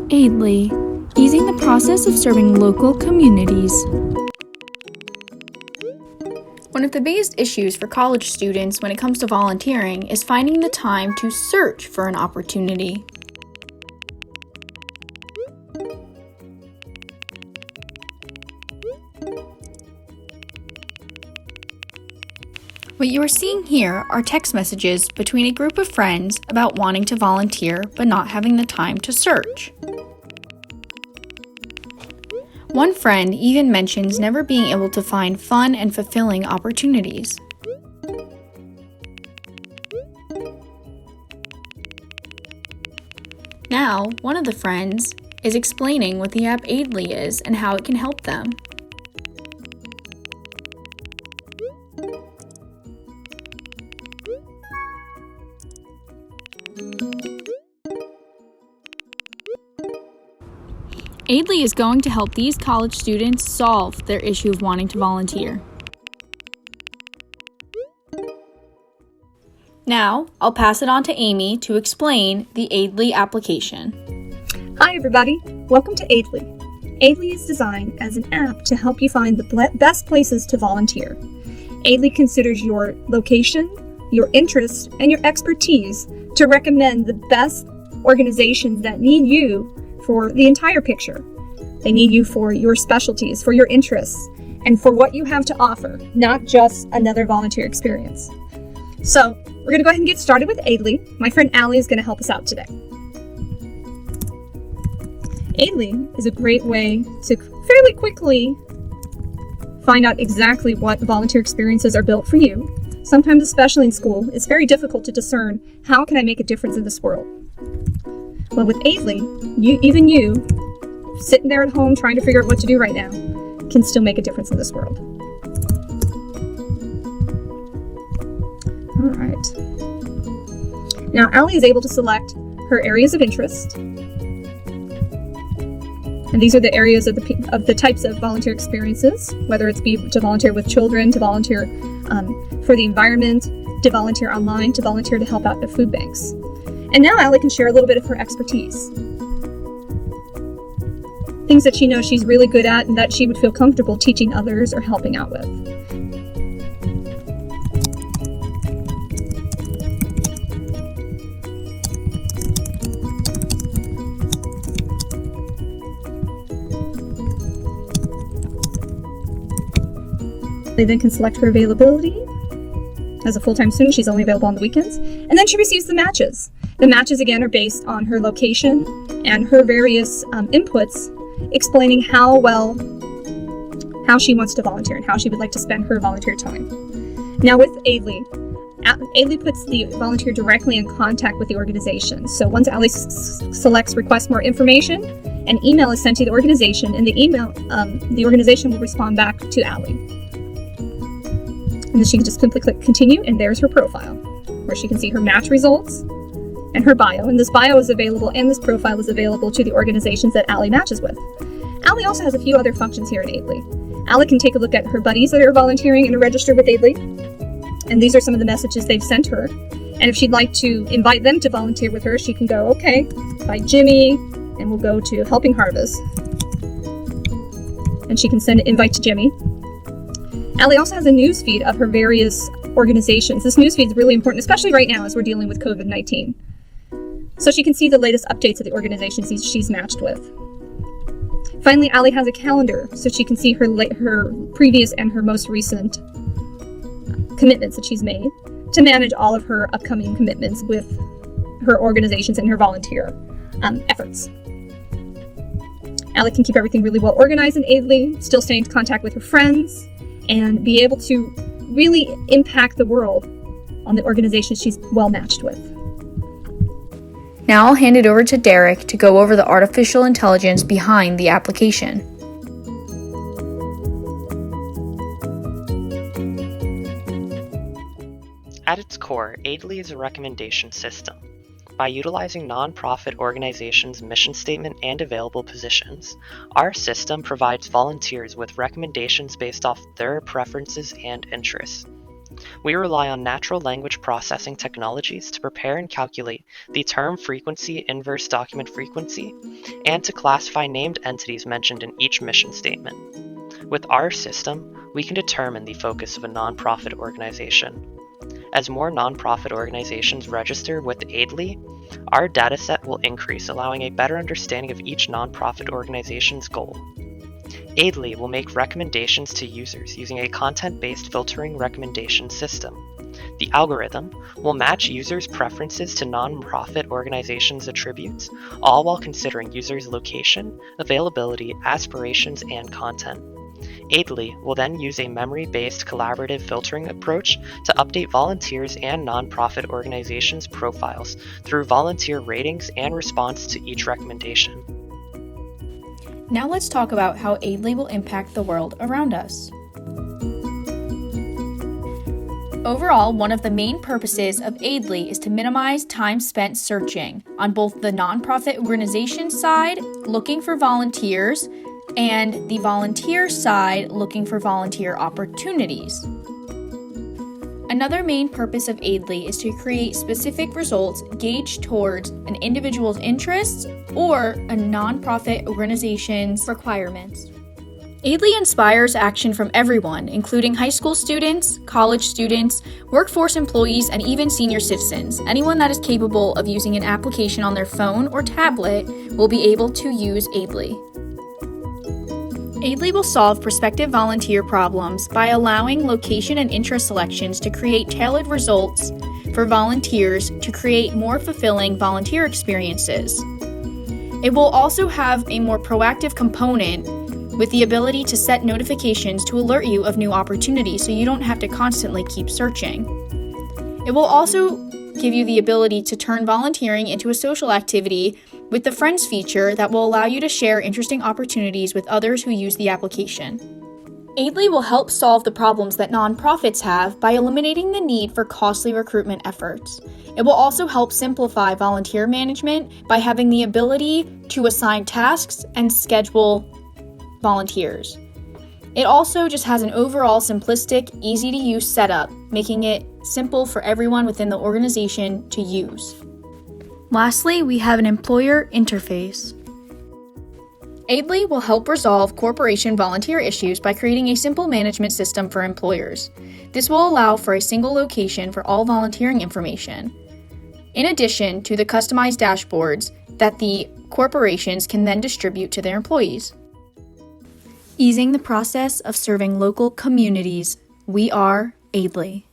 Aidly, easing the process of serving local communities. One of the biggest issues for college students when it comes to volunteering is finding the time to search for an opportunity. What you are seeing here are text messages between a group of friends about wanting to volunteer but not having the time to search. One friend even mentions never being able to find fun and fulfilling opportunities. Now, one of the friends is explaining what the app Aidly is and how it can help them. Aidly is going to help these college students solve their issue of wanting to volunteer. Now, I'll pass it on to Amy to explain the Aidly application. Hi everybody, welcome to Aidly. Aidly is designed as an app to help you find the best places to volunteer. Aidly considers your location, your interests, and your expertise to recommend the best organizations that need you for the entire picture. They need you for your specialties, for your interests, and for what you have to offer, not just another volunteer experience. So, we're going to go ahead and get started with Aidly. My friend Allie is going to help us out today. Aidly is a great way to fairly quickly find out exactly what volunteer experiences are built for you. Sometimes, especially in school, it's very difficult to discern how can I make a difference in this world. Well, with Aidly, you, sitting there at home trying to figure out what to do right now, can still make a difference in this world. All right. Now, Allie is able to select her areas of interest. And these are the areas of the types of volunteer experiences, whether it's be to volunteer with children, to volunteer for the environment, to volunteer online, to volunteer to help out at food banks. And now Allie can share a little bit of her expertise. Things that she knows she's really good at and that she would feel comfortable teaching others or helping out with. They then can select her availability. As a full-time student, she's only available on the weekends. And then she receives the matches. The matches, again, are based on her location and her various inputs, explaining how she wants to volunteer and how she would like to spend her volunteer time. Now with Aidly, Aidly puts the volunteer directly in contact with the organization. So once Allie selects request more information, an email is sent to the organization, and the organization will respond back to Allie. And then she can just simply click continue, and there's her profile, where she can see her match results and her bio. And this bio is available, and this profile is available to the organizations that Allie matches with. Allie also has a few other functions here in Aidly. Allie can take a look at her buddies that are volunteering and are registered with Aidly. And these are some of the messages they've sent her. And if she'd like to invite them to volunteer with her, she can go, okay, by Jimmy, and we'll go to Helping Harvest. And she can send an invite to Jimmy. Allie also has a news feed of her various organizations. This news feed is really important, especially right now as we're dealing with COVID-19. So she can see the latest updates of the organizations she's matched with. Finally, Allie has a calendar, so she can see her previous and her most recent commitments that she's made to manage all of her upcoming commitments with her organizations and her volunteer efforts. Allie can keep everything really well organized in Aidly, still stay in contact with her friends, and be able to really impact the world on the organizations she's well matched with. Now I'll hand it over to Derek to go over the artificial intelligence behind the application. At its core, Aidly is a recommendation system. By utilizing nonprofit organizations' mission statement and available positions, our system provides volunteers with recommendations based off their preferences and interests. We rely on natural language processing technologies to prepare and calculate the term frequency inverse document frequency and to classify named entities mentioned in each mission statement. With our system, we can determine the focus of a nonprofit organization. As more nonprofit organizations register with Aidly, our dataset will increase, allowing a better understanding of each nonprofit organization's goal. Aidly will make recommendations to users using a content-based filtering recommendation system. The algorithm will match users' preferences to nonprofit organizations' attributes, all while considering users' location, availability, aspirations, and content. Aidly will then use a memory-based collaborative filtering approach to update volunteers and nonprofit organizations' profiles through volunteer ratings and response to each recommendation. Now let's talk about how Aidly will impact the world around us. Overall, one of the main purposes of Aidly is to minimize time spent searching on both the nonprofit organization side, looking for volunteers, and the volunteer side, looking for volunteer opportunities. Another main purpose of Aidly is to create specific results gauged towards an individual's interests or a nonprofit organization's requirements. Aidly inspires action from everyone, including high school students, college students, workforce employees, and even senior citizens. Anyone that is capable of using an application on their phone or tablet will be able to use Aidly. Aidly will solve prospective volunteer problems by allowing location and interest selections to create tailored results for volunteers to create more fulfilling volunteer experiences. It will also have a more proactive component with the ability to set notifications to alert you of new opportunities so you don't have to constantly keep searching. It will also give you the ability to turn volunteering into a social activity with the Friends feature that will allow you to share interesting opportunities with others who use the application. Aidly will help solve the problems that nonprofits have by eliminating the need for costly recruitment efforts. It will also help simplify volunteer management by having the ability to assign tasks and schedule volunteers. It also just has an overall simplistic, easy-to-use setup, making it simple for everyone within the organization to use. Lastly, we have an employer interface. Aidly will help resolve corporation volunteer issues by creating a simple management system for employers. This will allow for a single location for all volunteering information, in addition to the customized dashboards that the corporations can then distribute to their employees. Easing the process of serving local communities, we are Aidly.